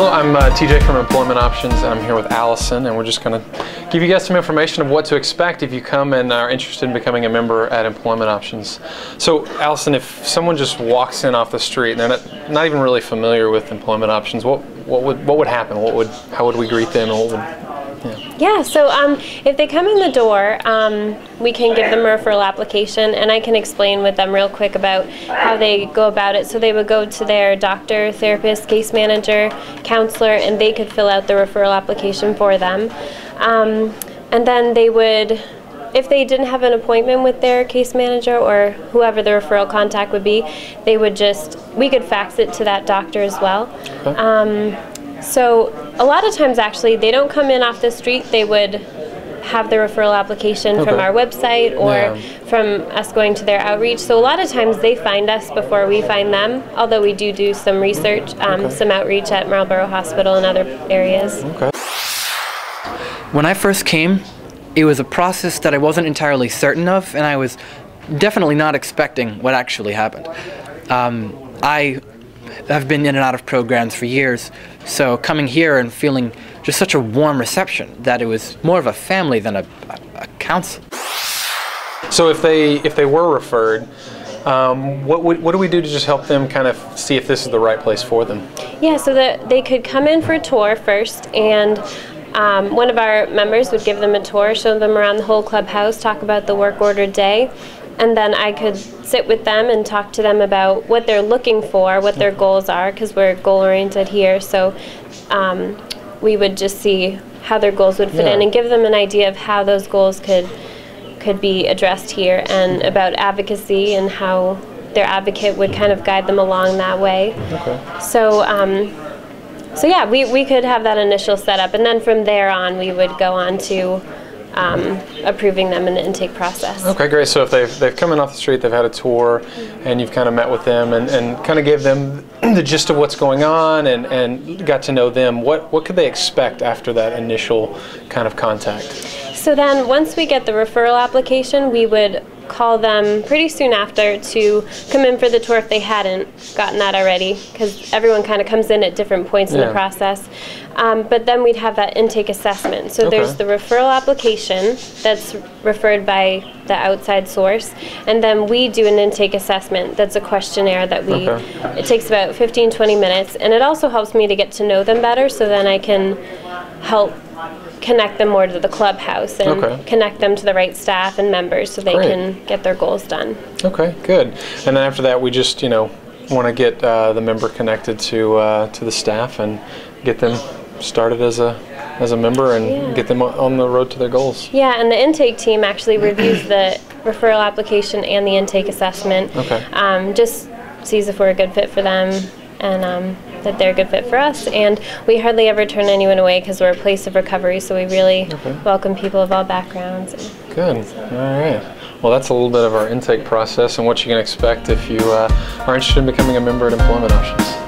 Hello, I'm TJ from Employment Options, and I'm here with Allison, and we're just going to give you guys some information of what to expect if you come and are interested in becoming a member at Employment Options. So, Allison, if someone just walks in off the street and they're not even really familiar with Employment Options, what would happen? How would we greet them? And what would, Yeah, so if they come in the door, we can give them a referral application, and I can explain with them real quick about how they go about it. So they would go to their doctor, therapist, case manager, counselor, and they could fill out the referral application for them. And then they would, if they didn't have an appointment with their case manager or whoever the referral contact would be, they would we could fax it to that doctor as well. okay. So a lot of times actually they don't come in off the street, they would have the referral application from our website or from us going to their outreach. So a lot of times they find us before we find them, although we do some research, some outreach at Marlborough Hospital and other areas. Okay. When I first came, it was a process that I wasn't entirely certain of, and I was definitely not expecting what actually happened. I've been in and out of programs for years, so coming here and feeling just such a warm reception that it was more of a family than a council. So if they were referred, what do we do to just help them kind of see if this is the right place for them? Yeah, so that they could come in for a tour first, and one of our members would give them a tour, show them around the whole clubhouse, talk about the work order day, and then I could sit with them and talk to them about what they're looking for, what their goals are, because we're goal-oriented here. So we would just see how their goals would fit in and give them an idea of how those goals could be addressed here, and about advocacy and how their advocate would kind of guide them along that way. Okay. So yeah, we could have that initial setup, and then from there on we would go on to approving them in the intake process. Okay, great. So if they've come in off the street, they've had a tour, and you've kind of met with them and kind of gave them the gist of what's going on and got to know them, what could they expect after that initial kind of contact? So then once we get the referral application, we would call them pretty soon after to come in for the tour if they hadn't gotten that already, because everyone kind of comes in at different points in the process. But then we'd have that intake assessment. So there's the referral application that's referred by the outside source, and then we do an intake assessment that's a questionnaire that it takes about 15-20 minutes, and it also helps me to get to know them better, so then I can help connect them more to the clubhouse and connect them to the right staff and members so they can get their goals done. Okay, good. And then after that, we just want to get the member connected to the staff and get them started as a member and get them on the road to their goals. Yeah, and the intake team actually reviews the referral application and the intake assessment. Just sees if we're a good fit for them and that they're a good fit for us, and we hardly ever turn anyone away because we're a place of recovery, so we really welcome people of all backgrounds. Good. All right. Well, that's a little bit of our intake process and what you can expect if you are interested in becoming a member at Employment Options.